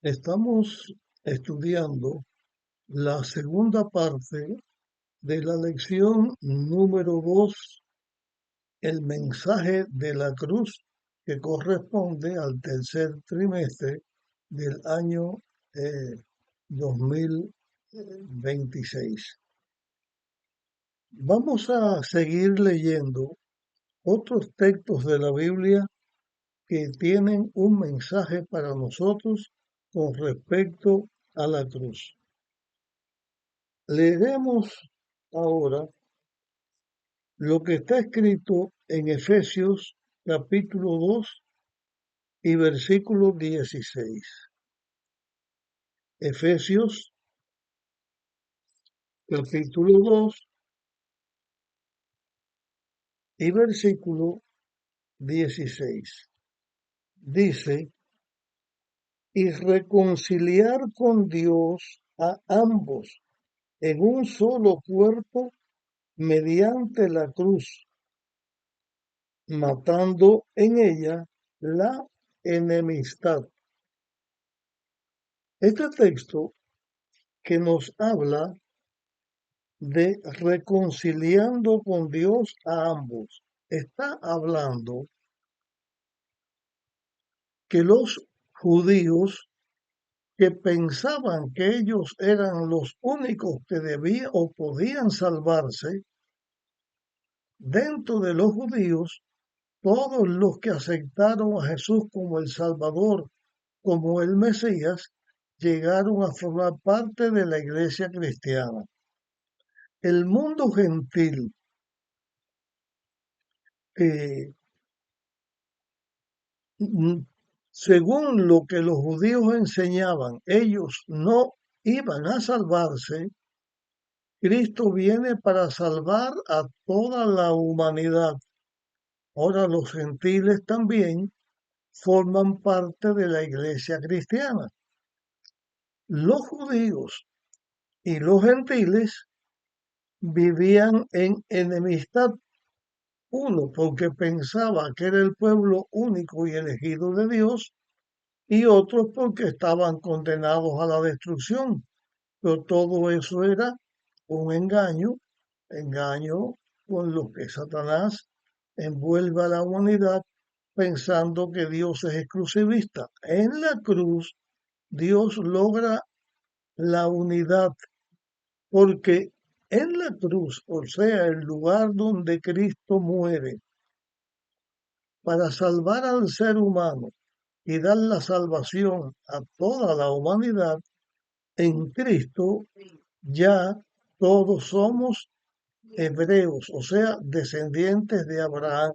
Estamos estudiando la segunda parte de la lección número 2, el mensaje de la cruz, que corresponde al tercer trimestre del año 2026. Vamos a seguir leyendo otros textos de la Biblia que tienen un mensaje para nosotros con respecto a la cruz. Leeremos ahora lo que está escrito en Efesios capítulo 2 y versículo 16. Efesios capítulo 2 y versículo 16. Dice, y reconciliar con Dios a ambos en un solo cuerpo mediante la cruz, matando en ella la enemistad. Este texto que nos habla de reconciliando con Dios a ambos, está hablando que los judíos que pensaban que ellos eran los únicos que debían o podían salvarse, dentro de los judíos, todos los que aceptaron a Jesús como el Salvador, como el Mesías, llegaron a formar parte de la iglesia cristiana. El mundo gentil, que según lo que los judíos enseñaban, ellos no iban a salvarse. Cristo viene para salvar a toda la humanidad. Ahora los gentiles también forman parte de la iglesia cristiana. Los judíos y los gentiles vivían en enemistad, uno porque pensaba que era el pueblo único y elegido de Dios, y otros porque estaban condenados a la destrucción. Pero todo eso era un engaño con lo que Satanás envuelve a la humanidad pensando que Dios es exclusivista. En la cruz, Dios logra la unidad porque en la cruz, o sea, el lugar donde Cristo muere para salvar al ser humano y dar la salvación a toda la humanidad, en Cristo ya todos somos hebreos, o sea, descendientes de Abraham,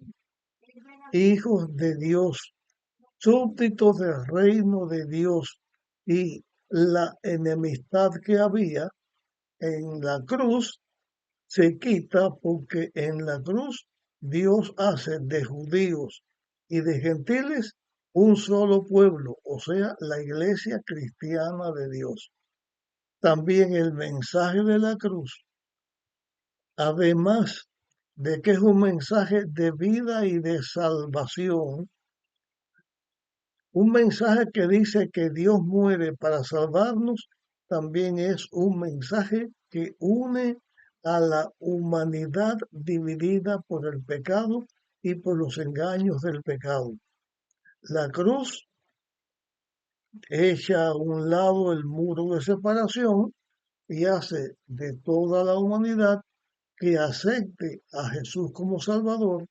hijos de Dios, súbditos del reino de Dios, y la enemistad que había en la cruz se quita porque en la cruz Dios hace de judíos y de gentiles un solo pueblo, o sea, la iglesia cristiana de Dios. También el mensaje de la cruz, además de que es un mensaje de vida y de salvación, un mensaje que dice que Dios muere para salvarnos, también es un mensaje que une a la humanidad dividida por el pecado y por los engaños del pecado. La cruz echa a un lado el muro de separación y hace de toda la humanidad que acepte a Jesús como Salvador,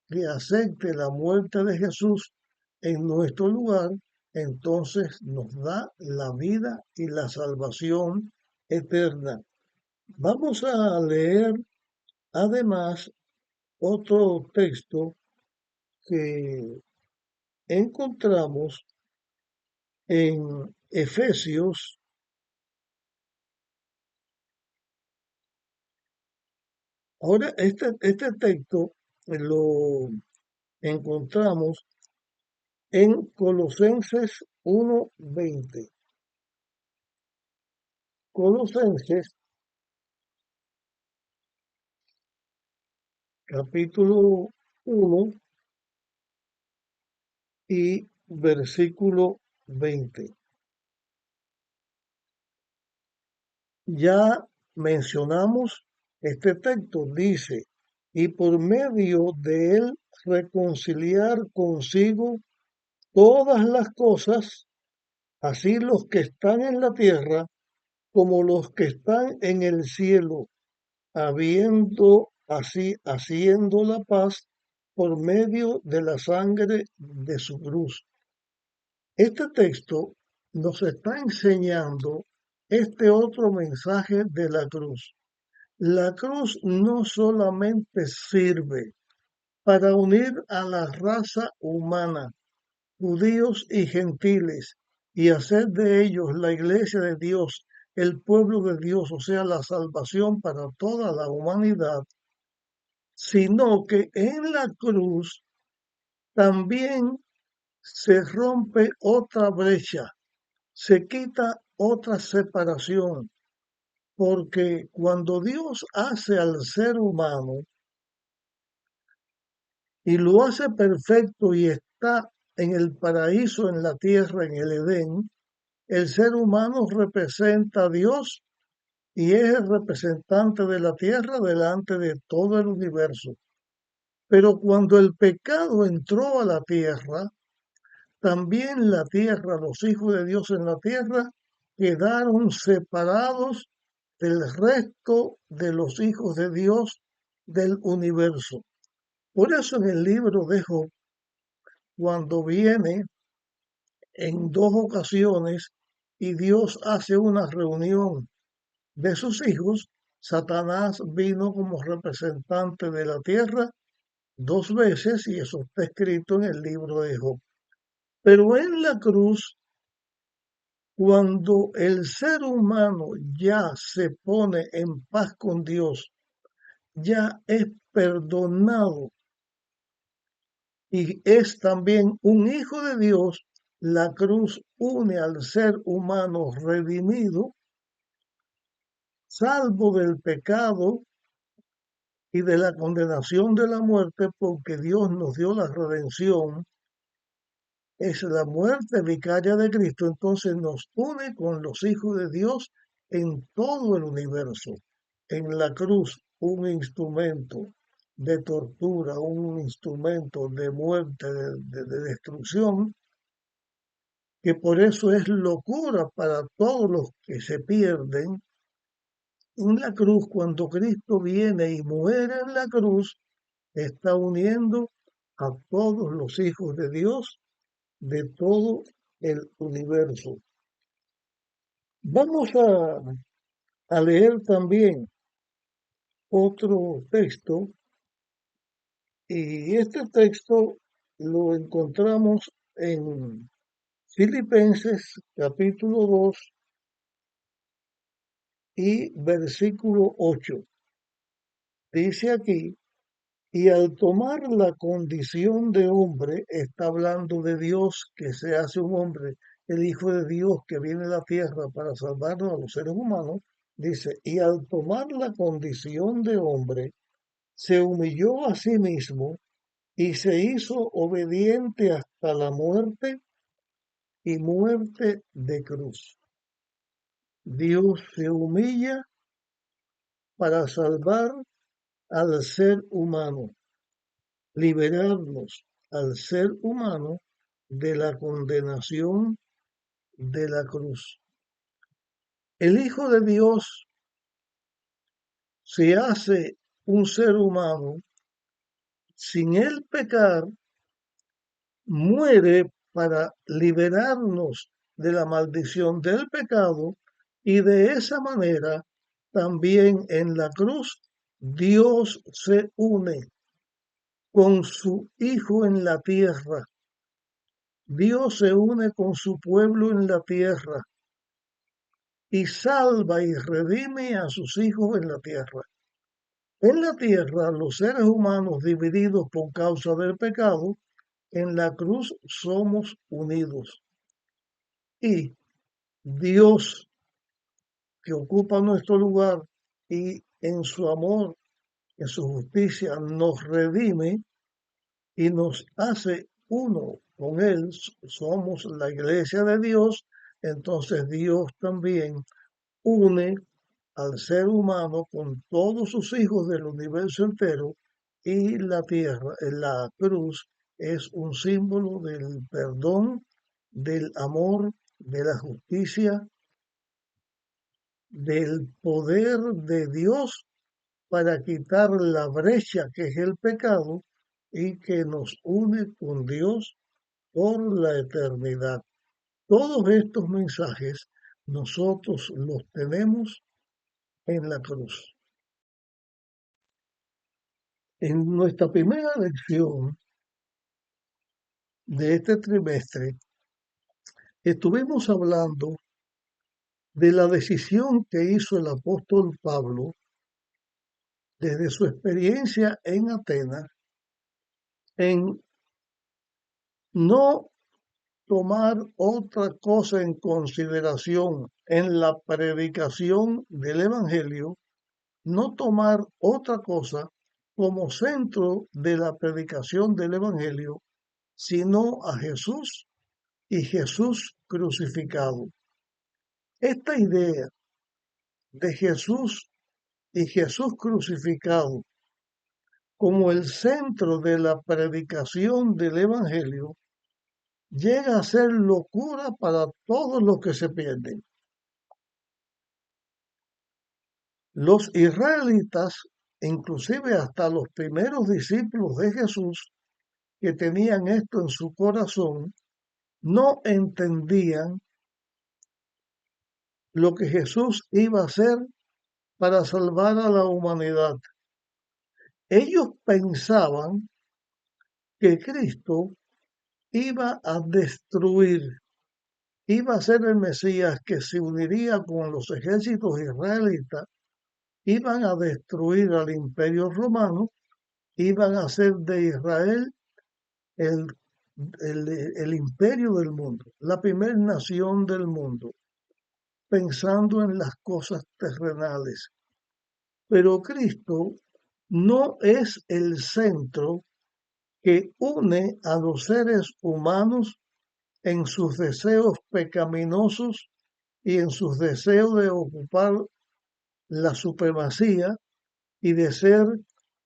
que acepte la muerte de Jesús en nuestro lugar, entonces nos da la vida y la salvación eterna. Vamos a leer además otro texto que encontramos en Efesios. Ahora, este texto lo encontramos en Colosenses 1:20. Colosenses capítulo 1 y versículo 20. Ya mencionamos este texto, dice, y por medio de él reconciliar consigo todas las cosas, así los que están en la tierra como los que están en el cielo, haciendo la paz por medio de la sangre de su cruz. Este texto nos está enseñando este otro mensaje de la cruz. La cruz no solamente sirve para unir a la raza humana, judíos y gentiles, y hacer de ellos la iglesia de Dios, el pueblo de Dios, o sea, la salvación para toda la humanidad, sino que en la cruz también se rompe otra brecha, se quita otra separación, porque cuando Dios hace al ser humano y lo hace perfecto y está en el paraíso, en la tierra, en el Edén, el ser humano representa a Dios y es el representante de la tierra delante de todo el universo. Pero cuando el pecado entró a la tierra, también la tierra, los hijos de Dios en la tierra, quedaron separados del resto de los hijos de Dios del universo. Por eso en el libro de Job, cuando viene en dos ocasiones y Dios hace una reunión de sus hijos, Satanás vino como representante de la tierra dos veces y eso está escrito en el libro de Job. Pero en la cruz, cuando el ser humano ya se pone en paz con Dios, ya es perdonado y es también un hijo de Dios, la cruz une al ser humano redimido, salvo del pecado y de la condenación de la muerte, porque Dios nos dio la redención, es la muerte vicaria de Cristo, entonces nos une con los hijos de Dios en todo el universo. En la cruz, un instrumento de tortura, un instrumento de muerte, de destrucción, que por eso es locura para todos los que se pierden. En la cruz, cuando Cristo viene y muere en la cruz, está uniendo a todos los hijos de Dios de todo el universo. Vamos a leer también otro texto y este texto lo encontramos en Filipenses capítulo 2 y versículo 8. Dice aquí, y al tomar la condición de hombre, está hablando de Dios que se hace un hombre, el Hijo de Dios que viene a la tierra para salvarnos a los seres humanos, dice, y al tomar la condición de hombre, se humilló a sí mismo y se hizo obediente hasta la muerte y muerte de cruz. Dios se humilla para salvar al ser humano, liberarnos al ser humano de la condenación de la cruz. El Hijo de Dios se hace un ser humano sin él pecar, muere para liberarnos de la maldición del pecado y de esa manera también en la cruz Dios se une con su Hijo en la tierra. Dios se une con su pueblo en la tierra y salva y redime a sus hijos en la tierra. En la tierra, los seres humanos divididos por causa del pecado, en la cruz somos unidos. Y Dios, que ocupa nuestro lugar y en su amor, en su justicia, nos redime y nos hace uno con Él. Somos la iglesia de Dios, entonces Dios también une al ser humano con todos sus hijos del universo entero y la tierra, la cruz es un símbolo del perdón, del amor, de la justicia, del poder de Dios para quitar la brecha que es el pecado y que nos une con Dios por la eternidad. Todos estos mensajes nosotros los tenemos en la cruz. En nuestra primera lección de este trimestre estuvimos hablando de la decisión que hizo el apóstol Pablo desde su experiencia en Atenas en no tomar otra cosa en consideración en la predicación del Evangelio, no tomar otra cosa como centro de la predicación del Evangelio, sino a Jesús y Jesús crucificado. Esta idea de Jesús y Jesús crucificado como el centro de la predicación del Evangelio llega a ser locura para todos los que se pierden. Los israelitas, inclusive hasta los primeros discípulos de Jesús que tenían esto en su corazón, no entendían lo que Jesús iba a hacer para salvar a la humanidad. Ellos pensaban que Cristo iba a destruir, iba a ser el Mesías que se uniría con los ejércitos israelitas, iban a destruir al imperio romano, iban a hacer de Israel el, el imperio del mundo, la primera nación del mundo, pensando en las cosas terrenales. Pero Cristo no es el centro que une a los seres humanos en sus deseos pecaminosos y en sus deseos de ocupar la supremacía y de ser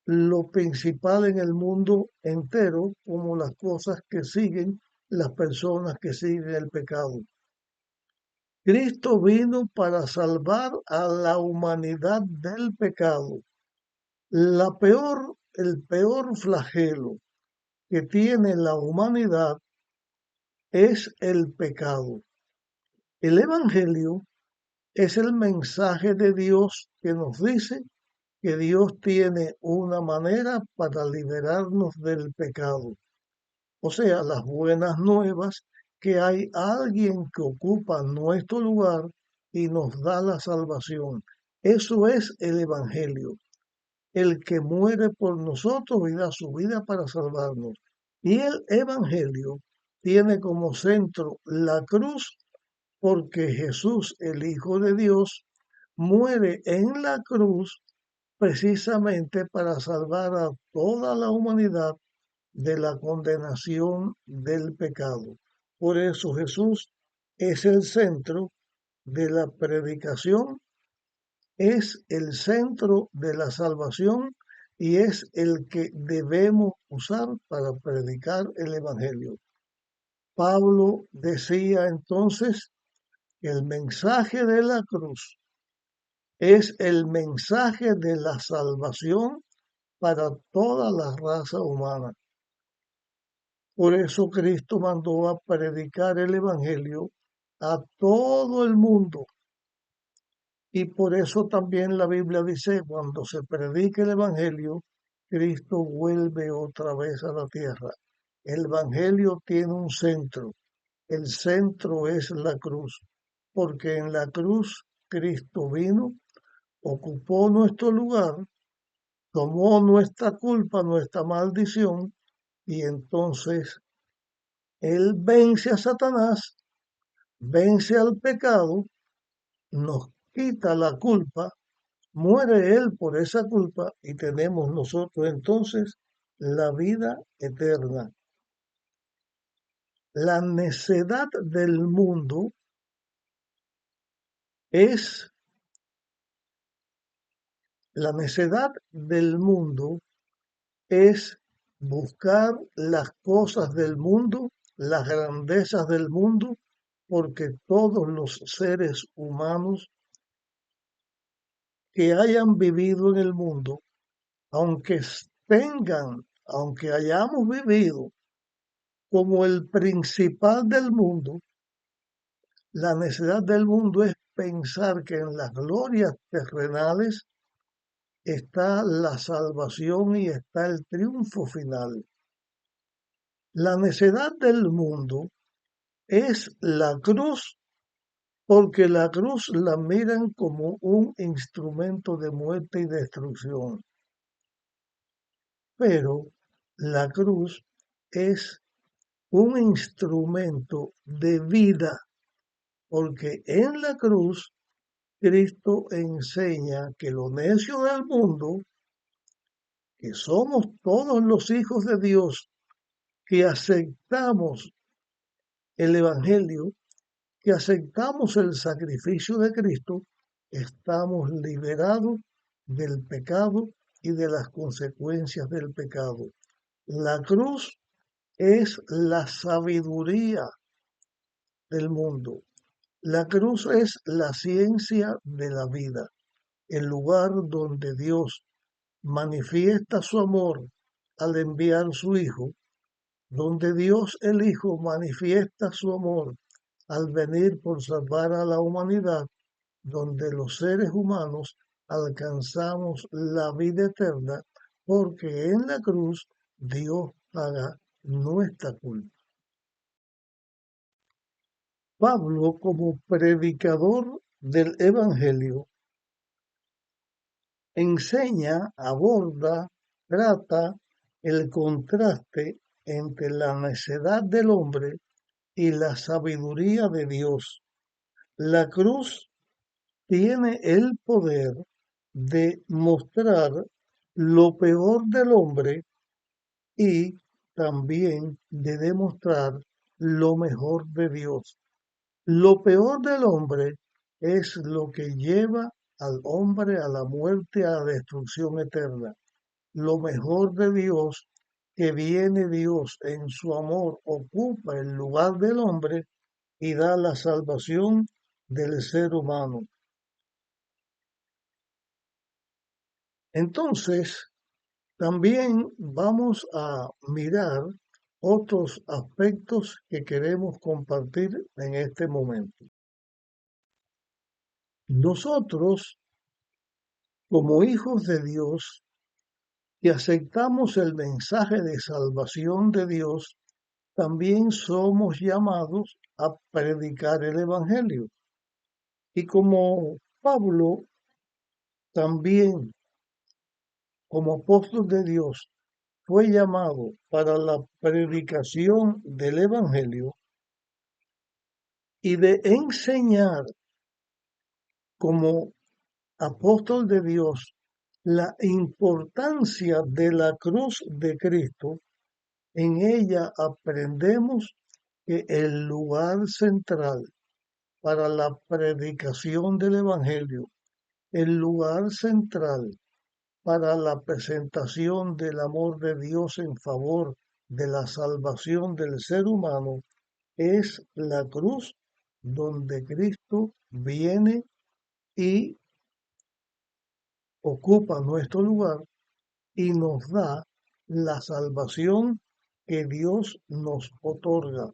lo principal en el mundo entero, como las cosas que siguen las personas que siguen el pecado. Cristo vino para salvar a la humanidad del pecado. El peor flagelo que tiene la humanidad es el pecado. El Evangelio es el mensaje de Dios que nos dice que Dios tiene una manera para liberarnos del pecado. O sea, las buenas nuevas que hay alguien que ocupa nuestro lugar y nos da la salvación. Eso es el Evangelio, el que muere por nosotros y da su vida para salvarnos. Y el Evangelio tiene como centro la cruz porque Jesús, el Hijo de Dios, muere en la cruz precisamente para salvar a toda la humanidad de la condenación del pecado. Por eso Jesús es el centro de la predicación, es el centro de la salvación y es el que debemos usar para predicar el Evangelio. Pablo decía entonces que el mensaje de la cruz es el mensaje de la salvación para toda la raza humana. Por eso Cristo mandó a predicar el Evangelio a todo el mundo. Y por eso también la Biblia dice, cuando se predica el Evangelio, Cristo vuelve otra vez a la tierra. El Evangelio tiene un centro. El centro es la cruz, porque en la cruz Cristo vino, ocupó nuestro lugar, tomó nuestra culpa, nuestra maldición, y entonces Él vence a Satanás, vence al pecado, nos quita la culpa, muere Él por esa culpa y tenemos nosotros entonces la vida eterna. La necedad del mundo es La necedad del mundo es buscar las cosas del mundo, las grandezas del mundo, porque todos los seres humanos que hayan vivido en el mundo, aunque hayamos vivido como el principal del mundo, la necesidad del mundo es pensar que en las glorias terrenales está la salvación y está el triunfo final. La necedad del mundo es la cruz, porque la cruz la miran como un instrumento de muerte y destrucción. Pero la cruz es un instrumento de vida, porque en la cruz Cristo enseña que lo necio del mundo, que somos todos los hijos de Dios, que aceptamos el Evangelio, que aceptamos el sacrificio de Cristo, estamos liberados del pecado y de las consecuencias del pecado. La cruz es la sabiduría del mundo. La cruz es la ciencia de la vida, el lugar donde Dios manifiesta su amor al enviar su Hijo, donde Dios el Hijo manifiesta su amor al venir por salvar a la humanidad, donde los seres humanos alcanzamos la vida eterna, porque en la cruz Dios paga nuestra culpa. Pablo, como predicador del Evangelio, enseña, aborda, trata el contraste entre la necedad del hombre y la sabiduría de Dios. La cruz tiene el poder de mostrar lo peor del hombre y también de demostrar lo mejor de Dios. Lo peor del hombre es lo que lleva al hombre a la muerte, a la destrucción eterna. Lo mejor de Dios, que viene Dios en su amor, ocupa el lugar del hombre y da la salvación del ser humano. Entonces, también vamos a mirar otros aspectos que queremos compartir en este momento. Nosotros, como hijos de Dios, que aceptamos el mensaje de salvación de Dios, también somos llamados a predicar el Evangelio. Y como Pablo, también como apóstol de Dios, fue llamado para la predicación del Evangelio y de enseñar como apóstol de Dios la importancia de la cruz de Cristo. En ella aprendemos que el lugar central para la predicación del Evangelio, el lugar central para la presentación del amor de Dios en favor de la salvación del ser humano, es la cruz donde Cristo viene y ocupa nuestro lugar y nos da la salvación que Dios nos otorga.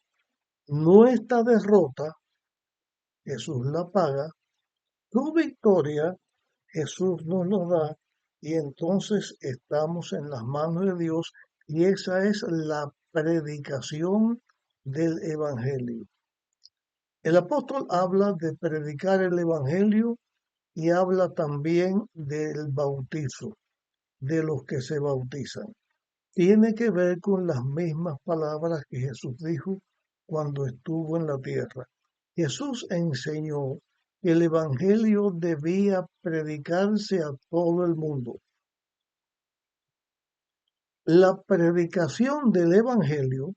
Nuestra derrota, Jesús la paga, su victoria, Jesús nos lo da y entonces estamos en las manos de Dios y esa es la predicación del Evangelio. El apóstol habla de predicar el Evangelio y habla también del bautizo, de los que se bautizan. Tiene que ver con las mismas palabras que Jesús dijo cuando estuvo en la tierra. Jesús enseñó que el Evangelio debía predicarse a todo el mundo. La predicación del Evangelio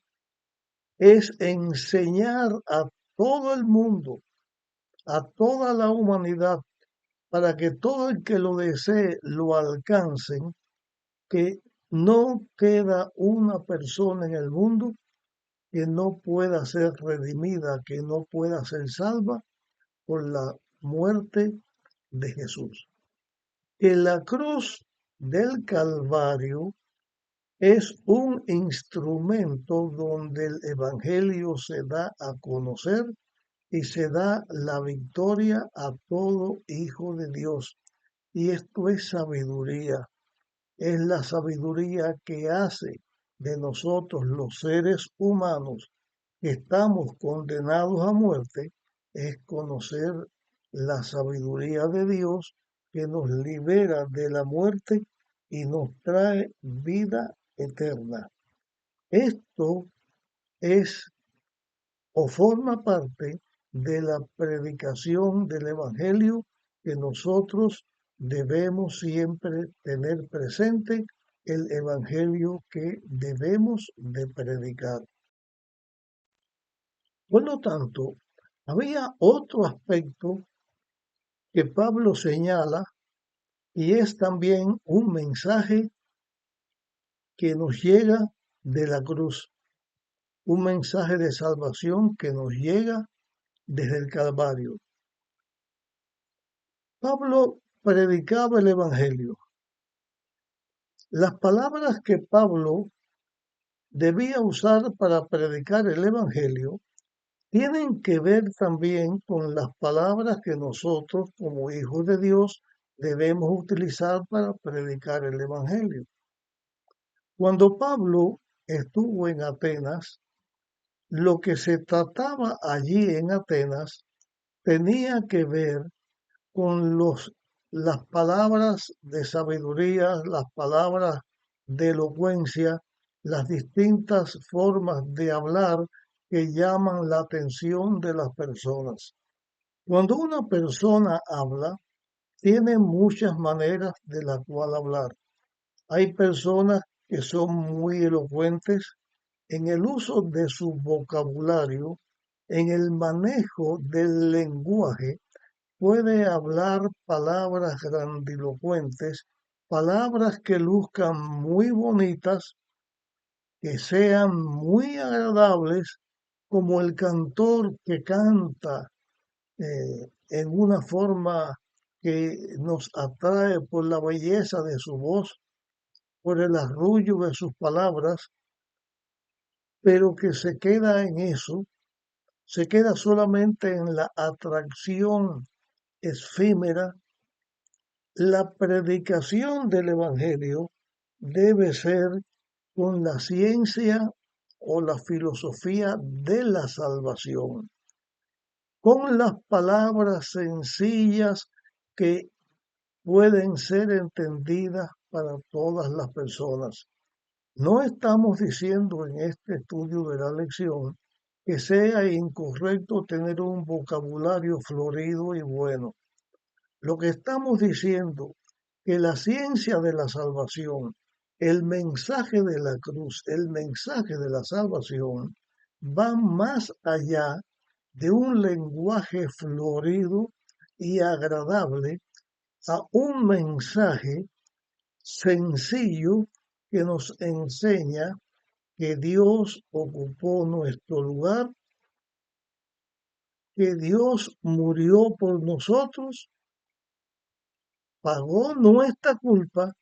es enseñar a todo el mundo, a toda la humanidad, para que todo el que lo desee lo alcancen, que no queda una persona en el mundo que no pueda ser redimida, que no pueda ser salva por la muerte de Jesús. Que la cruz del Calvario es un instrumento donde el Evangelio se da a conocer y se da la victoria a todo hijo de Dios. Y esto es sabiduría, es la sabiduría que hace de nosotros los seres humanos que estamos condenados a muerte, es conocer la sabiduría de Dios que nos libera de la muerte y nos trae vida eterna. Esto es o forma parte de la predicación del Evangelio que nosotros debemos siempre tener presente, el Evangelio que debemos de predicar. Por lo tanto, había otro aspecto que Pablo señala y es también un mensaje que nos llega de la cruz, un mensaje de salvación que nos llega desde el Calvario. Pablo predicaba el Evangelio. Las palabras que Pablo debía usar para predicar el Evangelio tienen que ver también con las palabras que nosotros como hijos de Dios debemos utilizar para predicar el Evangelio. Cuando Pablo estuvo en Atenas, lo que se trataba allí en Atenas tenía que ver con las palabras de sabiduría, las palabras de elocuencia, las distintas formas de hablar que llaman la atención de las personas. Cuando una persona habla, tiene muchas maneras de la cual hablar. Hay personas que son muy elocuentes en el uso de su vocabulario, en el manejo del lenguaje, puede hablar palabras grandilocuentes, palabras que luzcan muy bonitas, que sean muy agradables, como el cantor que canta en una forma que nos atrae por la belleza de su voz, por el arrullo de sus palabras, pero que se queda en eso, se queda solamente en la atracción efímera. La predicación del Evangelio debe ser con la ciencia o la filosofía de la salvación, con las palabras sencillas que pueden ser entendidas para todas las personas. No estamos diciendo en este estudio de la lección que sea incorrecto tener un vocabulario florido y bueno. Lo que estamos diciendo que la ciencia de la salvación, el mensaje de la cruz, el mensaje de la salvación, va más allá de un lenguaje florido y agradable a un mensaje sencillo que nos enseña que Dios ocupó nuestro lugar, que Dios murió por nosotros, pagó nuestra culpa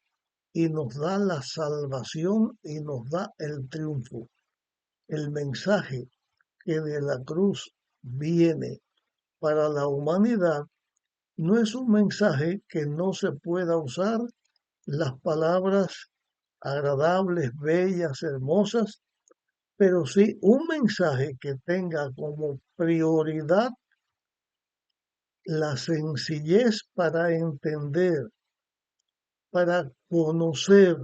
y nos da la salvación y nos da el triunfo. El mensaje que de la cruz viene para la humanidad no es un mensaje que no se pueda usar las palabras agradables, bellas, hermosas, pero sí un mensaje que tenga como prioridad la sencillez para entender, para conocer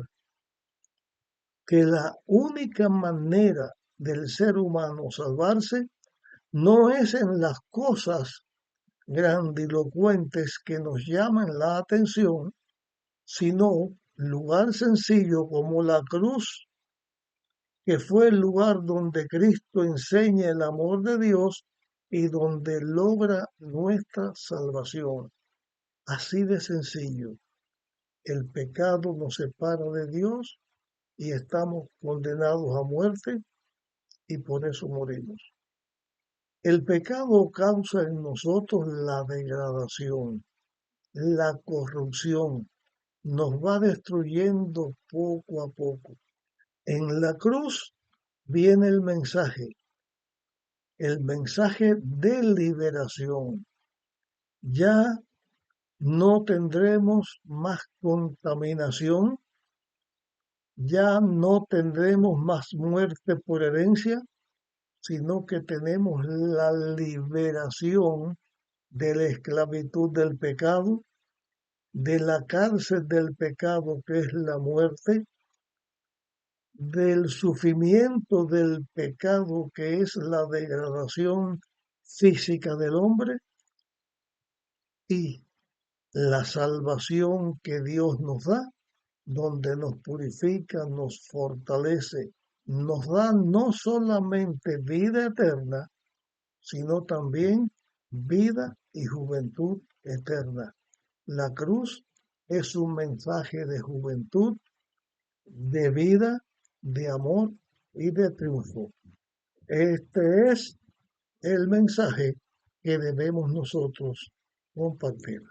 que la única manera del ser humano salvarse no es en las cosas grandilocuentes que nos llaman la atención, sino lugar sencillo como la cruz, que fue el lugar donde Cristo enseña el amor de Dios y donde logra nuestra salvación. Así de sencillo. El pecado nos separa de Dios y estamos condenados a muerte y por eso morimos. El pecado causa en nosotros la degradación, la corrupción, nos va destruyendo poco a poco. En la cruz viene el mensaje de liberación. Ya no tendremos más contaminación, ya no tendremos más muerte por herencia, sino que tenemos la liberación de la esclavitud del pecado, de la cárcel del pecado que es la muerte, del sufrimiento del pecado que es la degradación física del hombre y la salvación que Dios nos da, donde nos purifica, nos fortalece, nos da no solamente vida eterna, sino también vida y juventud eterna. La cruz es un mensaje de juventud, de vida, de amor y de triunfo. Este es el mensaje que debemos nosotros compartir.